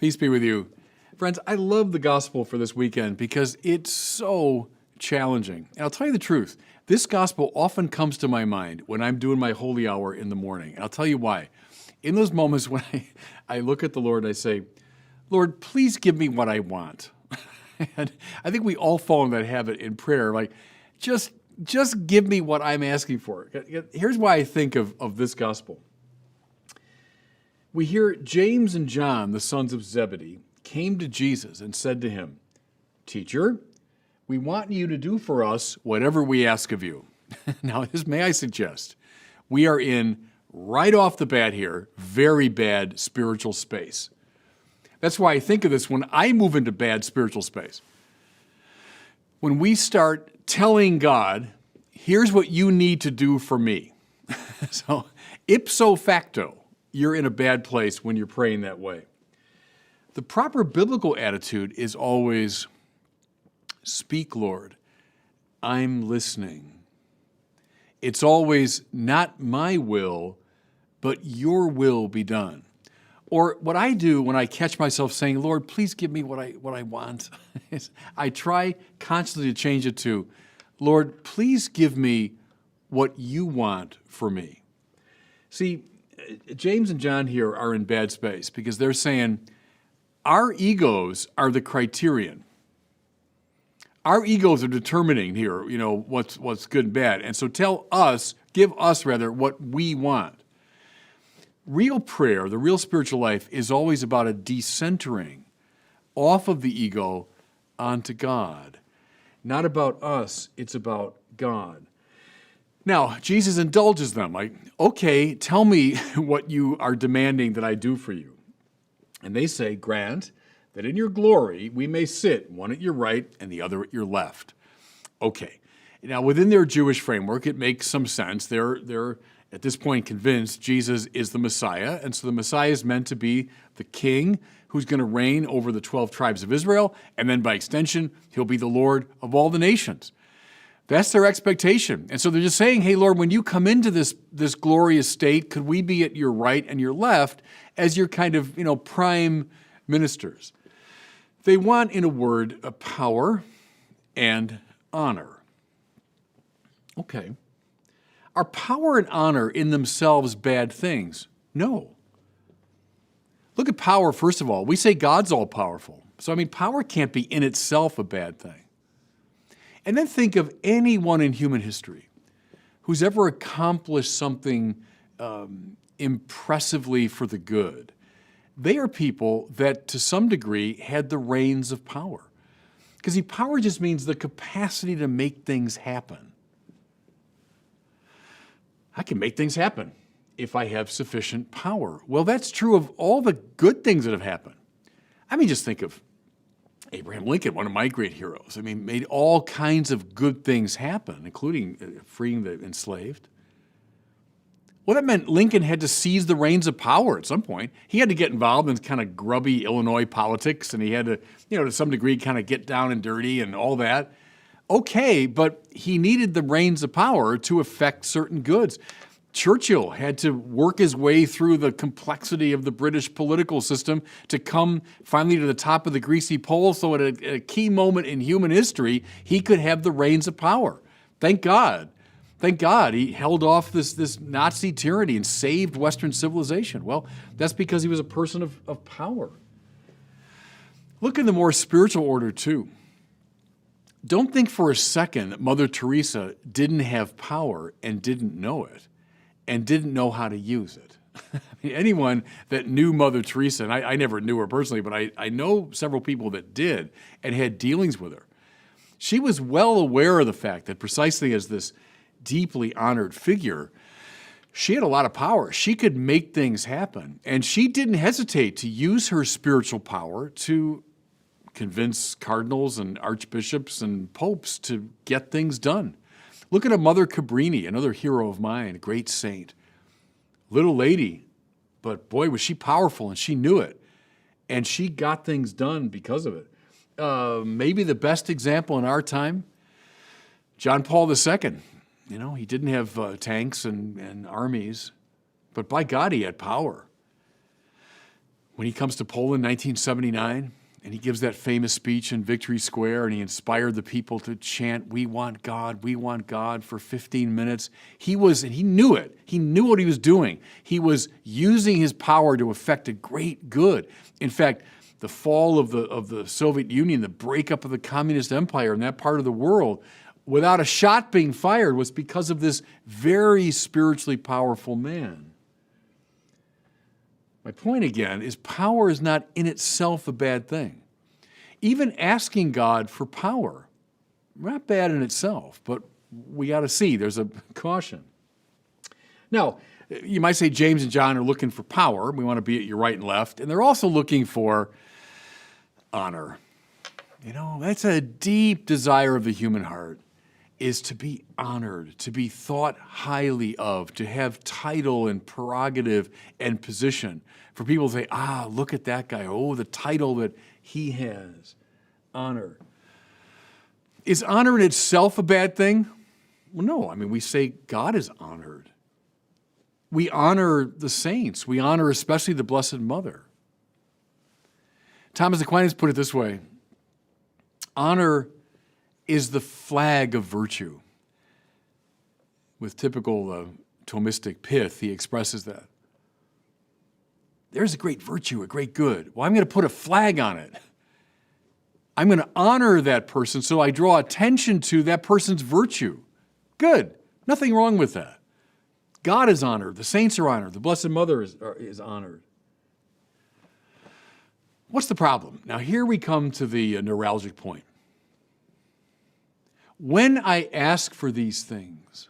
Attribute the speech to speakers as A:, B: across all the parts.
A: Peace be with you. Friends, I love the gospel for this weekend because it's so challenging. And I'll tell you the truth, this gospel often comes to my mind when I'm doing my holy hour in the morning. And I'll tell you why. In those moments when I look at the Lord and I say, Lord, please give me what I want. And I think we all fall in that habit in prayer, like, just give me what I'm asking for. Here's why I think of this gospel. We hear James and John, the sons of Zebedee, came to Jesus and said to him, Teacher, we want you to do for us whatever we ask of you. Now, may I suggest, we are in, right off the bat here, very bad spiritual space. That's why I think of this when I move into bad spiritual space. When we start telling God, here's what you need to do for me. So, ipso facto, you're in a bad place when you're praying that way. The proper biblical attitude is always, speak, Lord, I'm listening. It's always not my will, but your will be done. Or what I do when I catch myself saying, Lord, please give me what I want, is I try constantly to change it to, Lord, please give me what you want for me. See, James and John here are in bad space because they're saying, our egos are the criterion. Our egos are determining here, what's good and bad. And so give us what we want. Real prayer, the real spiritual life, is always about a decentering off of the ego onto God. Not about us, it's about God. Now, Jesus indulges them, like, okay, tell me what you are demanding that I do for you. And they say, grant that in your glory we may sit, one at your right and the other at your left. Okay. Now, within their Jewish framework, it makes some sense. They're at this point convinced Jesus is the Messiah, and so the Messiah is meant to be the king who's going to reign over the 12 tribes of Israel, and then by extension, he'll be the Lord of all the nations. That's their expectation. And so they're just saying, hey, Lord, when you come into this glorious state, could we be at your right and your left as your kind of, prime ministers? They want, in a word, a power and honor. Okay. Are power and honor in themselves bad things? No. Look at power, first of all. We say God's all-powerful. So, power can't be in itself a bad thing. And then think of anyone in human history who's ever accomplished something impressively for the good. They are people that, to some degree, had the reins of power. Because power just means the capacity to make things happen. I can make things happen if I have sufficient power. Well, that's true of all the good things that have happened. Just think of Abraham Lincoln, one of my great heroes. Made all kinds of good things happen, including freeing the enslaved. Well, that meant Lincoln had to seize the reins of power at some point. He had to get involved in kind of grubby Illinois politics, and he had to, to some degree, kind of get down and dirty and all that. Okay, but he needed the reins of power to affect certain goods. Churchill had to work his way through the complexity of the British political system to come finally to the top of the greasy pole, so at a key moment in human history, he could have the reins of power. Thank God. Thank God he held off this Nazi tyranny and saved Western civilization. Well, that's because he was a person of power. Look in the more spiritual order, too. Don't think for a second that Mother Teresa didn't have power and didn't know it, and didn't know how to use it. Anyone that knew Mother Teresa, and I never knew her personally, but I know several people that did and had dealings with her. She was well aware of the fact that precisely as this deeply honored figure, she had a lot of power. She could make things happen, and she didn't hesitate to use her spiritual power to convince cardinals and archbishops and popes to get things done. Look at a Mother Cabrini, another hero of mine, a great saint. Little lady, but boy, was she powerful, and she knew it. And she got things done because of it. Maybe the best example in our time, John Paul II. He didn't have tanks and armies, but by God, he had power. When he comes to Poland in 1979, and he gives that famous speech in Victory Square, and he inspired the people to chant, we want God," for 15 minutes. He knew it. He knew what he was doing. He was using his power to effect a great good. In fact, the fall of the Soviet Union, the breakup of the communist empire in that part of the world, without a shot being fired, was because of this very spiritually powerful man. My point again is power is not in itself a bad thing. Even asking God for power, not bad in itself, but we got to see there's a caution. Now, you might say James and John are looking for power. We want to be at your right and left. And they're also looking for honor. That's a deep desire of the human heart, is to be honored, to be thought highly of, to have title and prerogative and position. For people to say, look at that guy. Oh, the title that he has. Honor. Is honor in itself a bad thing? Well, no. We say God is honored. We honor the saints. We honor especially the Blessed Mother. Thomas Aquinas put it this way: honor is the flag of virtue. With typical Thomistic pith, he expresses that. There's a great virtue, a great good. Well, I'm going to put a flag on it. I'm going to honor that person, so I draw attention to that person's virtue. Good. Nothing wrong with that. God is honored. The saints are honored. The Blessed Mother is honored. What's the problem? Now, here we come to the neuralgic point. When I ask for these things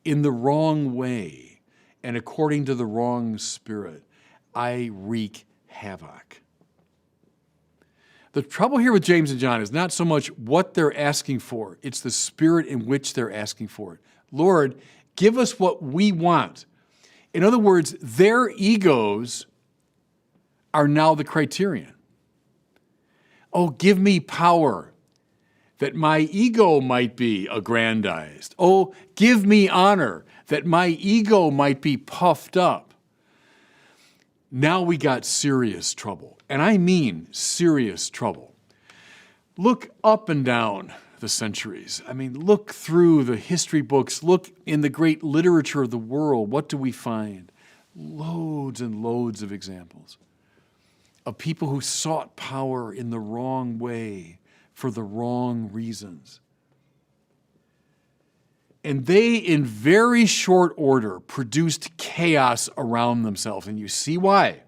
A: in the wrong way and according to the wrong spirit, I wreak havoc. The trouble here with James and John is not so much what they're asking for, it's the spirit in which they're asking for it. Lord, give us what we want. In other words, their egos are now the criterion. Oh, give me power, that my ego might be aggrandized. Oh, give me honor, that my ego might be puffed up. Now we got serious trouble, and I mean serious trouble. Look up and down the centuries. Look through the history books, look in the great literature of the world. What do we find? Loads and loads of examples of people who sought power in the wrong way for the wrong reasons. And they, in very short order, produced chaos around themselves. And you see why.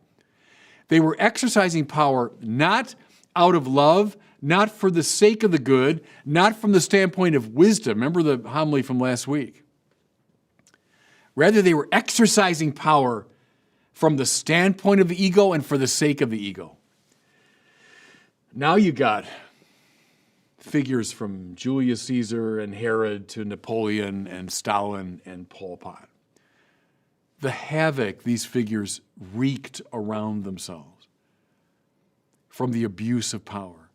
A: They were exercising power not out of love, not for the sake of the good, not from the standpoint of wisdom. Remember the homily from last week. Rather, they were exercising power from the standpoint of the ego and for the sake of the ego. Now you got figures from Julius Caesar and Herod to Napoleon and Stalin and Pol Pot. The havoc these figures wreaked around themselves from the abuse of power,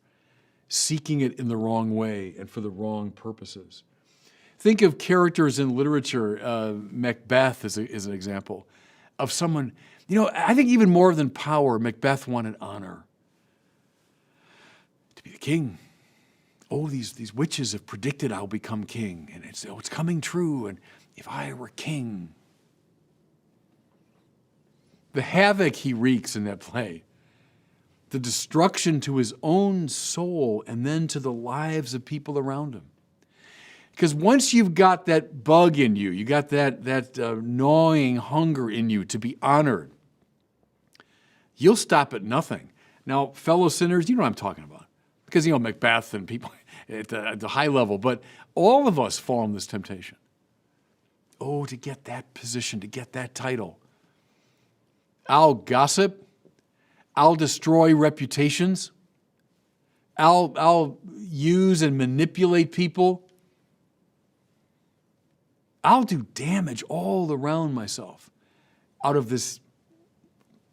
A: seeking it in the wrong way and for the wrong purposes. Think of characters in literature. Macbeth is an example of someone, I think even more than power, Macbeth wanted honor. To be the king. Oh, these witches have predicted I'll become king, and it's coming true, and if I were king. The havoc he wreaks in that play, the destruction to his own soul and then to the lives of people around him. Because once you've got that bug in you, you got that gnawing hunger in you to be honored, you'll stop at nothing. Now, fellow sinners, you know what I'm talking about. Because, Macbeth and people at the high level, but all of us fall in this temptation. Oh, to get that position, to get that title. I'll gossip. I'll destroy reputations. I'll use and manipulate people. I'll do damage all around myself out of this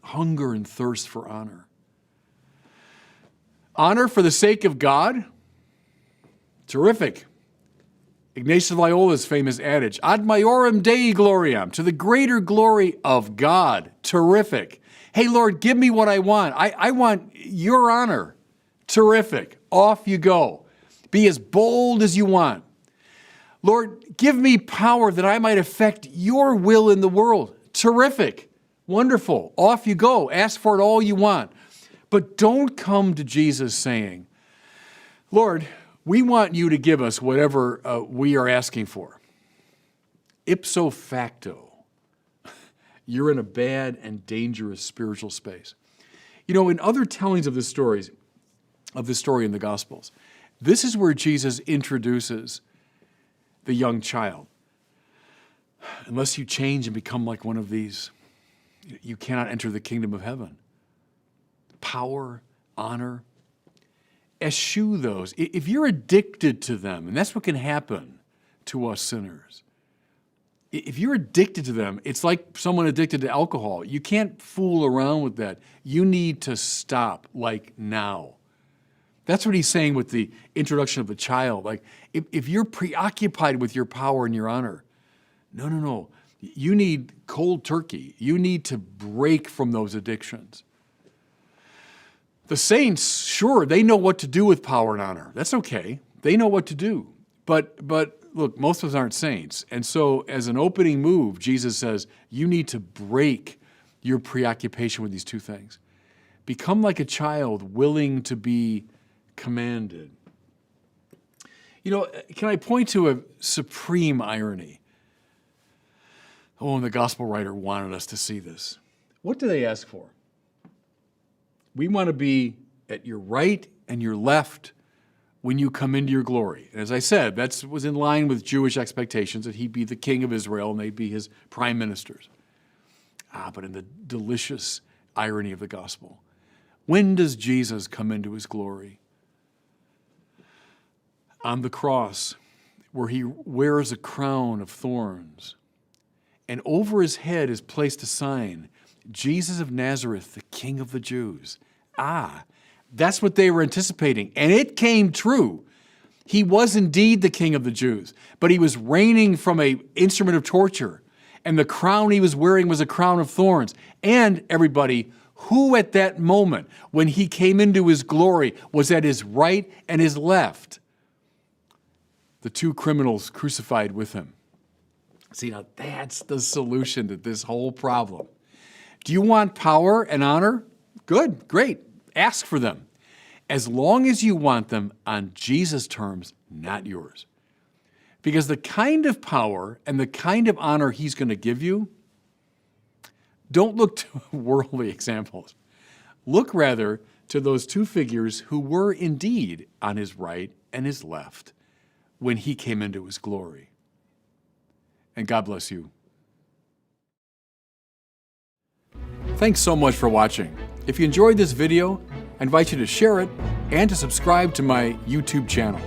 A: hunger and thirst for honor. Honor for the sake of God? Terrific. Ignatius of Loyola's famous adage, ad maiorem Dei gloriam, to the greater glory of God. Terrific. Hey, Lord, give me what I want. I want your honor. Terrific. Off you go. Be as bold as you want. Lord, give me power that I might affect your will in the world. Terrific. Wonderful. Off you go. Ask for it all you want. But don't come to Jesus saying, Lord, we want you to give us whatever we are asking for. Ipso facto, you're in a bad and dangerous spiritual space. You know, in other tellings of this story in the Gospels, this is where Jesus introduces the young child. Unless you change and become like one of these, you cannot enter the kingdom of heaven. Power, honor, eschew those. If you're addicted to them, and that's what can happen to us sinners, if you're addicted to them, it's like someone addicted to alcohol. You can't fool around with that. You need to stop, like now. That's what he's saying with the introduction of the child. Like, if you're preoccupied with your power and your honor, no. You need cold turkey. You need to break from those addictions. The saints, sure, they know what to do with power and honor. That's okay. They know what to do. But look, most of us aren't saints. And so as an opening move, Jesus says, you need to break your preoccupation with these two things. Become like a child willing to be commanded. You know, can I point to a supreme irony? Oh, and the gospel writer wanted us to see this. What do they ask for? We want to be at your right and your left when you come into your glory. And as I said, that was in line with Jewish expectations, that he'd be the king of Israel and they'd be his prime ministers. But in the delicious irony of the gospel, when does Jesus come into his glory? On the cross, where he wears a crown of thorns, and over his head is placed a sign, Jesus of Nazareth, the King of the Jews. That's what they were anticipating. And it came true. He was indeed the King of the Jews, but he was reigning from an instrument of torture. And the crown he was wearing was a crown of thorns. And everybody, who at that moment, when he came into his glory, was at his right and his left? The two criminals crucified with him. See, now that's the solution to this whole problem. Do you want power and honor? Good, great. Ask for them. As long as you want them on Jesus' terms, not yours. Because the kind of power and the kind of honor he's going to give you, don't look to worldly examples. Look rather to those two figures who were indeed on his right and his left when he came into his glory. And God bless you. Thanks so much for watching. If you enjoyed this video, I invite you to share it and to subscribe to my YouTube channel.